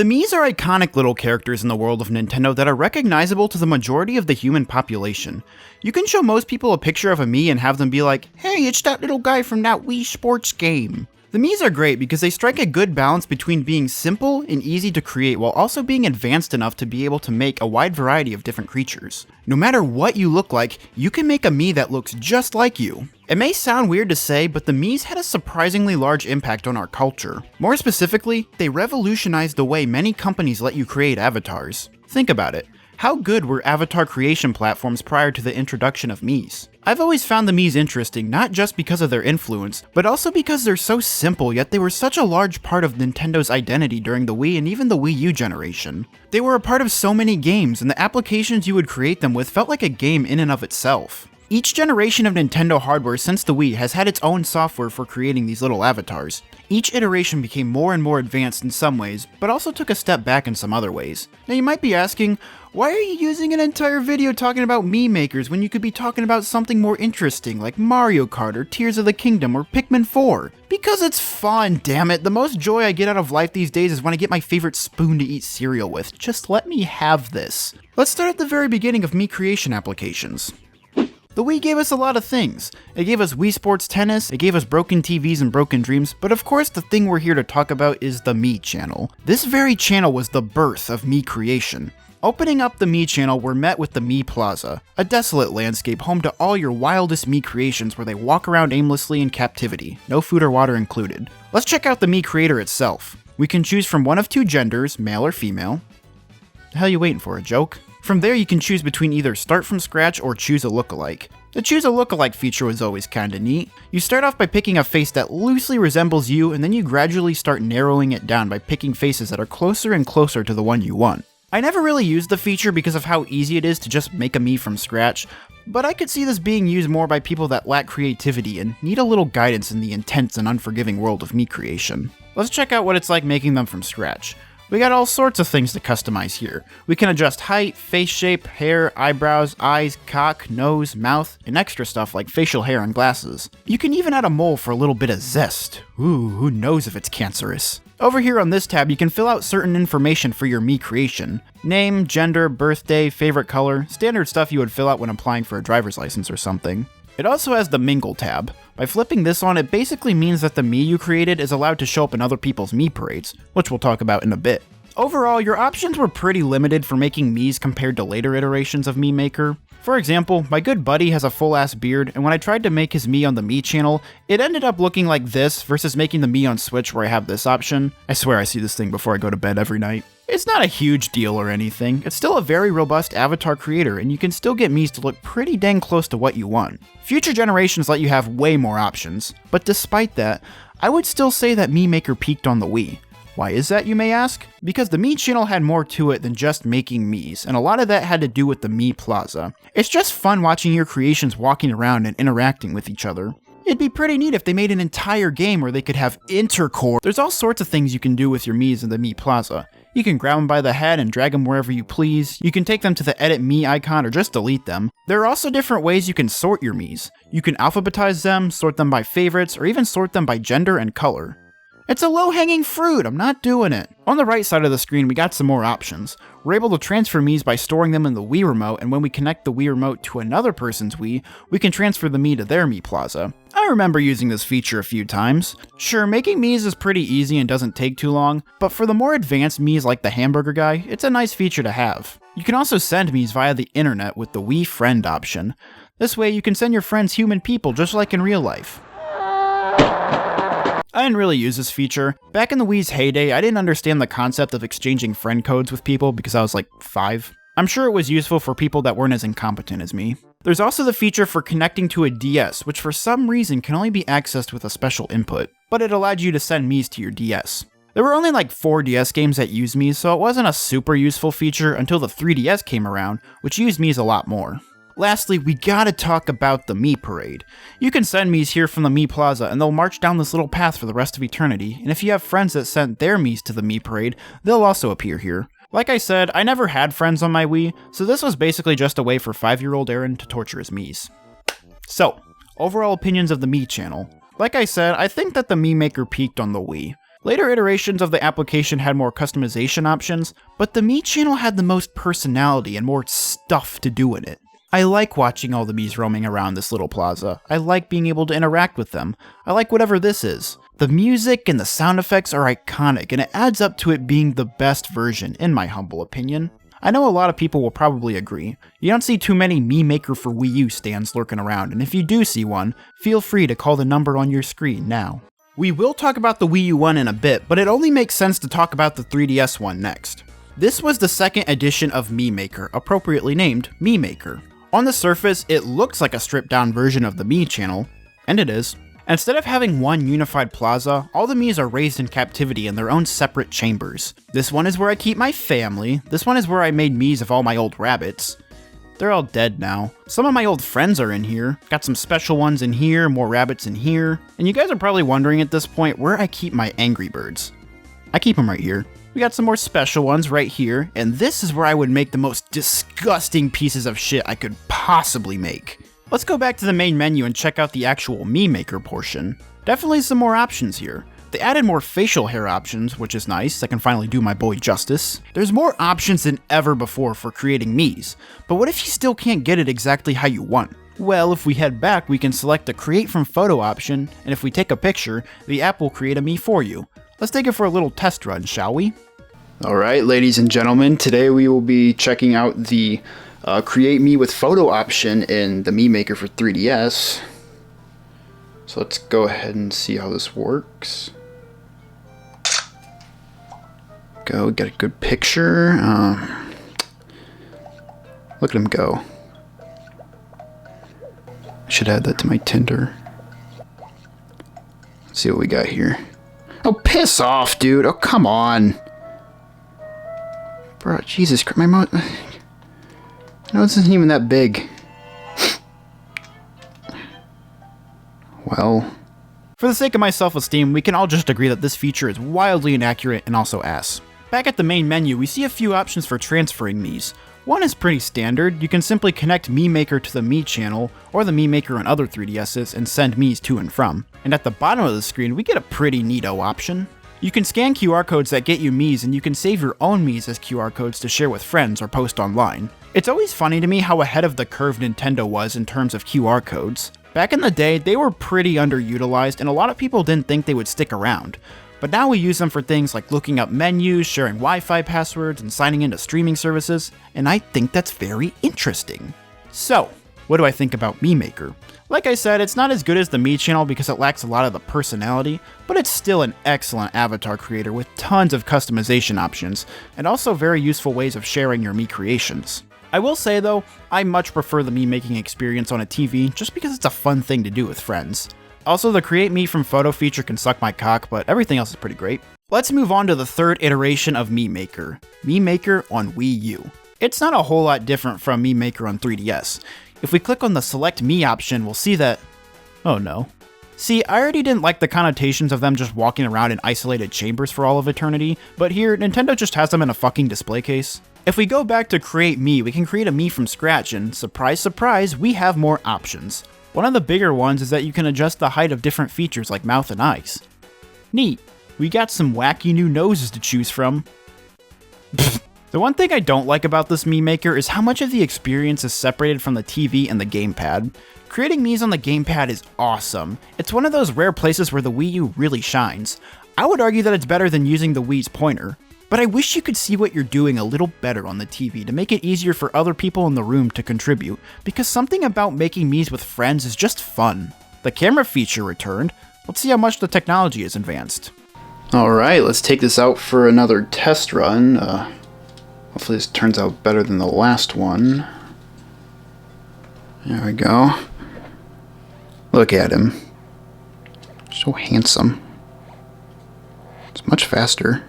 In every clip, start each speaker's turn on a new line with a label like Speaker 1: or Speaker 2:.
Speaker 1: The Miis are iconic little characters in the world of Nintendo that are recognizable to the majority of the human population. You can show most people a picture of a Mii and have them be like, "Hey, it's that little guy from that Wii Sports game." The Miis are great because they strike a good balance between being simple and easy to create while also being advanced enough to be able to make a wide variety of different creatures. No matter what you look like, you can make a Mii that looks just like you. It may sound weird to say, but the Miis had a surprisingly large impact on our culture. More specifically, they revolutionized the way many companies let you create avatars. Think about it. How good were avatar creation platforms prior to the introduction of Miis? I've always found the Miis interesting, not just because of their influence, but also because they're so simple, yet they were such a large part of Nintendo's identity during the Wii and even the Wii U generation. They were a part of so many games, and the applications you would create them with felt like a game in and of itself. Each generation of Nintendo hardware since the Wii has had its own software for creating these little avatars. Each iteration became more and more advanced in some ways, but also took a step back in some other ways. Now you might be asking, why are you using an entire video talking about Mii Makers when you could be talking about something more interesting like Mario Kart or Tears of the Kingdom or Pikmin 4? Because it's fun, damn it. The most joy I get out of life these days is when I get my favorite spoon to eat cereal with. Just let me have this. Let's start at the very beginning of Mii creation applications. The Wii gave us a lot of things. It gave us Wii Sports Tennis, it gave us broken TVs and broken dreams, but of course the thing we're here to talk about is the Mii channel. This very channel was the birth of Mii creation. Opening up the Mii channel, we're met with the Mii Plaza, a desolate landscape home to all your wildest Mii creations where they walk around aimlessly in captivity, no food or water included. Let's check out the Mii creator itself. We can choose from one of two genders, male or female. The hell you waiting for, a joke? From there you can choose between either start from scratch or choose a lookalike. The choose a lookalike feature was always kinda neat. You start off by picking a face that loosely resembles you, and then you gradually start narrowing it down by picking faces that are closer and closer to the one you want. I never really used the feature because of how easy it is to just make a Mii from scratch, but I could see this being used more by people that lack creativity and need a little guidance in the intense and unforgiving world of Mii creation. Let's check out what it's like making them from scratch. We got all sorts of things to customize here. We can adjust height, face shape, hair, eyebrows, eyes, cock, nose, mouth, and extra stuff like facial hair and glasses. You can even add a mole for a little bit of zest. Ooh, who knows if it's cancerous. Over here on this tab, you can fill out certain information for your Mii creation. Name, gender, birthday, favorite color, standard stuff you would fill out when applying for a driver's license or something. It also has the Mingle tab. By flipping this on, it basically means that the Mii you created is allowed to show up in other people's Mii parades, which we'll talk about in a bit. Overall, your options were pretty limited for making Miis compared to later iterations of Mii Maker. For example, my good buddy has a full-ass beard, and when I tried to make his Mii on the Mii channel, it ended up looking like this versus making the Mii on Switch where I have this option. I swear I see this thing before I go to bed every night. It's not a huge deal or anything, it's still a very robust avatar creator, and you can still get Miis to look pretty dang close to what you want. Future generations let you have way more options, but despite that, I would still say that Mii Maker peaked on the Wii. Why is that, you may ask? Because the Mii channel had more to it than just making Miis, and a lot of that had to do with the Mii Plaza. It's just fun watching your creations walking around and interacting with each other. It'd be pretty neat if they made an entire game where they could have intercourse. There's all sorts of things you can do with your Miis in the Mii Plaza. You can grab them by the head and drag them wherever you please. You can take them to the edit Mii icon or just delete them. There are also different ways you can sort your Miis. You can alphabetize them, sort them by favorites, or even sort them by gender and color. It's a low-hanging fruit, I'm not doing it. On the right side of the screen, we got some more options. We're able to transfer Miis by storing them in the Wii Remote, and when we connect the Wii Remote to another person's Wii, we can transfer the Mii to their Mii Plaza. I remember using this feature a few times. Sure, making Miis is pretty easy and doesn't take too long, but for the more advanced Miis like the hamburger guy, it's a nice feature to have. You can also send Miis via the internet with the Wii Friend option. This way you can send your friends human people just like in real life. I didn't really use this feature. Back in the Wii's heyday, I didn't understand the concept of exchanging friend codes with people because I was like 5. I'm sure it was useful for people that weren't as incompetent as me. There's also the feature for connecting to a DS, which for some reason can only be accessed with a special input, but it allowed you to send Miis to your DS. There were only like 4 DS games that used Miis, so it wasn't a super useful feature until the 3DS came around, which used Miis a lot more. Lastly, we gotta talk about the Mii Parade. You can send Miis here from the Mii Plaza and they'll march down this little path for the rest of eternity, and if you have friends that sent their Miis to the Mii Parade, they'll also appear here. Like I said, I never had friends on my Wii, so this was basically just a way for 5-year-old Aaron to torture his Miis. So, overall opinions of the Mii channel. Like I said, I think that the Mii Maker peaked on the Wii. Later iterations of the application had more customization options, but the Mii channel had the most personality and more stuff to do in it. I like watching all the Miis roaming around this little plaza. I like being able to interact with them. I like whatever this is. The music and the sound effects are iconic, and it adds up to it being the best version, in my humble opinion. I know a lot of people will probably agree. You don't see too many Mii Maker for Wii U stands lurking around, and if you do see one, feel free to call the number on your screen now. We will talk about the Wii U one in a bit, but it only makes sense to talk about the 3DS one next. This was the second edition of Mii Maker, appropriately named Mii Maker. On the surface, it looks like a stripped-down version of the Mii channel, and it is. Instead of having one unified plaza, all the Miis are raised in captivity in their own separate chambers. This one is where I keep my family, this one is where I made Miis of all my old rabbits. They're all dead now. Some of my old friends are in here, got some special ones in here, more rabbits in here, and you guys are probably wondering at this point where I keep my Angry Birds. I keep them right here. We got some more special ones right here, and this is where I would make the most disgusting pieces of shit I could possibly make. Let's go back to the main menu and check out the actual Mii Maker portion. Definitely some more options here. They added more facial hair options, which is nice. I can finally do my boy justice. There's more options than ever before for creating Miis, but what if you still can't get it exactly how you want? Well, if we head back, we can select the Create from Photo option, and if we take a picture, the app will create a Mii for you. Let's take it for a little test run, shall we? Alright, ladies and gentlemen, today we will be checking out the Create Mii with Photo option in the Mii Maker for 3DS. So let's go ahead and see how this works. Go, get a good picture. Look at him go. I should add that to my Tinder. Let's see what we got here. Oh, piss off, dude. Oh, come on. Bro, Jesus Christ, my mouth. No, this isn't even that big. Well. For the sake of my self-esteem, we can all just agree that this feature is wildly inaccurate and also ass. Back at the main menu, we see a few options for transferring Miis. One is pretty standard. You can simply connect Mii Maker to the Mii channel, or the Mii Maker on other 3DSs, and send Miis to and from. And at the bottom of the screen, we get a pretty neato option. You can scan QR codes that get you Miis, and you can save your own Miis as QR codes to share with friends or post online. It's always funny to me how ahead of the curve Nintendo was in terms of QR codes. Back in the day, they were pretty underutilized, and a lot of people didn't think they would stick around. But now we use them for things like looking up menus, sharing Wi-Fi passwords, and signing into streaming services, and I think that's very interesting. So, what do I think about Mii Maker? Like I said, it's not as good as the Mii channel because it lacks a lot of the personality, but it's still an excellent avatar creator with tons of customization options, and also very useful ways of sharing your Mii creations. I will say though, I much prefer the Mii making experience on a TV just because it's a fun thing to do with friends. Also, the Create Mii from Photo feature can suck my cock, but everything else is pretty great. Let's move on to the third iteration of Mii Maker, Mii Maker on Wii U. It's not a whole lot different from Mii Maker on 3DS. If we click on the Select Mii option, we'll see that... oh no. See, I already didn't like the connotations of them just walking around in isolated chambers for all of eternity, but here, Nintendo just has them in a fucking display case. If we go back to Create Mii, we can create a Mii from scratch, and surprise surprise, we have more options. One of the bigger ones is that you can adjust the height of different features like mouth and eyes. Neat. We got some wacky new noses to choose from. The one thing I don't like about this Mii Maker is how much of the experience is separated from the TV and the gamepad. Creating Miis on the gamepad is awesome. It's one of those rare places where the Wii U really shines. I would argue that it's better than using the Wii's pointer. But I wish you could see what you're doing a little better on the TV to make it easier for other people in the room to contribute, because something about making Miis with friends is just fun. The camera feature returned. Let's see how much the technology is advanced. Alright, let's take this out for another test run. Hopefully this turns out better than the last one. There we go. Look at him. So handsome. It's much faster.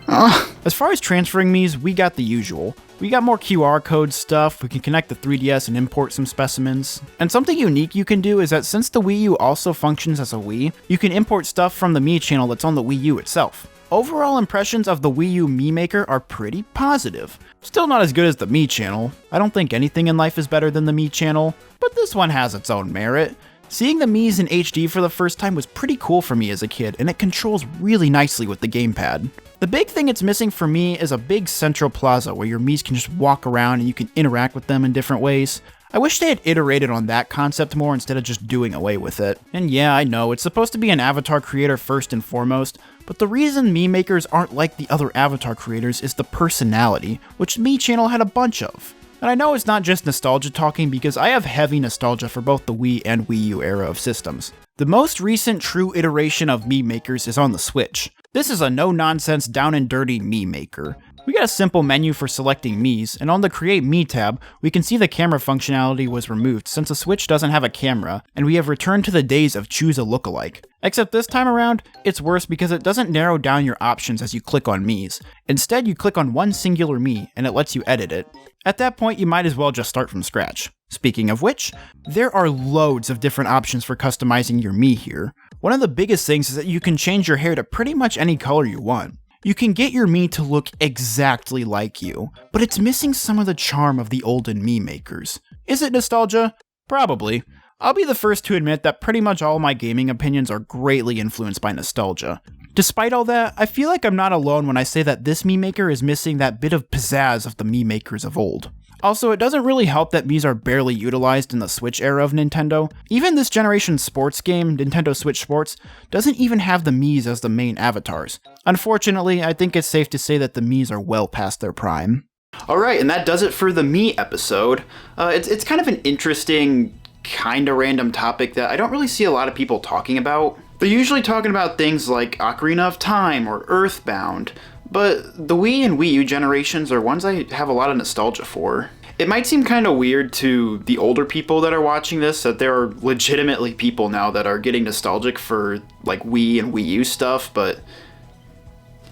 Speaker 1: As far as transferring Miis, we got the usual. We got more QR code stuff, we can connect the 3DS and import some specimens. And something unique you can do is that since the Wii U also functions as a Wii, you can import stuff from the Mii channel that's on the Wii U itself. Overall impressions of the Wii U Mii Maker are pretty positive. Still not as good as the Mii channel. I don't think anything in life is better than the Mii channel, but this one has its own merit. Seeing the Miis in HD for the first time was pretty cool for me as a kid, and it controls really nicely with the gamepad. The big thing it's missing for me is a big central plaza where your Miis can just walk around and you can interact with them in different ways. I wish they had iterated on that concept more instead of just doing away with it. And yeah, I know, it's supposed to be an avatar creator first and foremost, but the reason Mii Makers aren't like the other avatar creators is the personality, which Mii Channel had a bunch of. And I know it's not just nostalgia talking because I have heavy nostalgia for both the Wii and Wii U era of systems. The most recent true iteration of Mii Makers is on the Switch. This is a no-nonsense, down-and-dirty Mii Maker. We got a simple menu for selecting Miis, and on the Create Mii tab, we can see the camera functionality was removed since the Switch doesn't have a camera, and we have returned to the days of choose a lookalike. Except this time around, it's worse because it doesn't narrow down your options as you click on Miis. Instead, you click on one singular Mii, and it lets you edit it. At that point, you might as well just start from scratch. Speaking of which, there are loads of different options for customizing your Mii here. One of the biggest things is that you can change your hair to pretty much any color you want. You can get your Mii to look exactly like you, but it's missing some of the charm of the olden Mii Makers. Is it nostalgia? Probably. I'll be the first to admit that pretty much all my gaming opinions are greatly influenced by nostalgia. Despite all that, I feel like I'm not alone when I say that this Mii Maker is missing that bit of pizzazz of the Mii Makers of old. Also, it doesn't really help that Miis are barely utilized in the Switch era of Nintendo. Even this generation's sports game, Nintendo Switch Sports, doesn't even have the Miis as the main avatars. Unfortunately, I think it's safe to say that the Miis are well past their prime. Alright, and that does it for the Mii episode. It's kind of an interesting, kinda random topic that I don't really see a lot of people talking about. They're usually talking about things like Ocarina of Time or Earthbound, but the Wii and Wii U generations are ones I have a lot of nostalgia for. It might seem kind of weird to the older people that are watching this that there are legitimately people now that are getting nostalgic for like Wii and Wii U stuff, but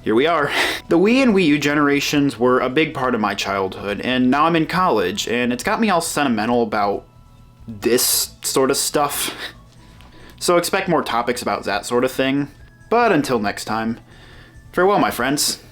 Speaker 1: here we are. The Wii and Wii U generations were a big part of my childhood, and now I'm in college, and it's got me all sentimental about this sort of stuff. So expect more topics about that sort of thing. But until next time, farewell, my friends.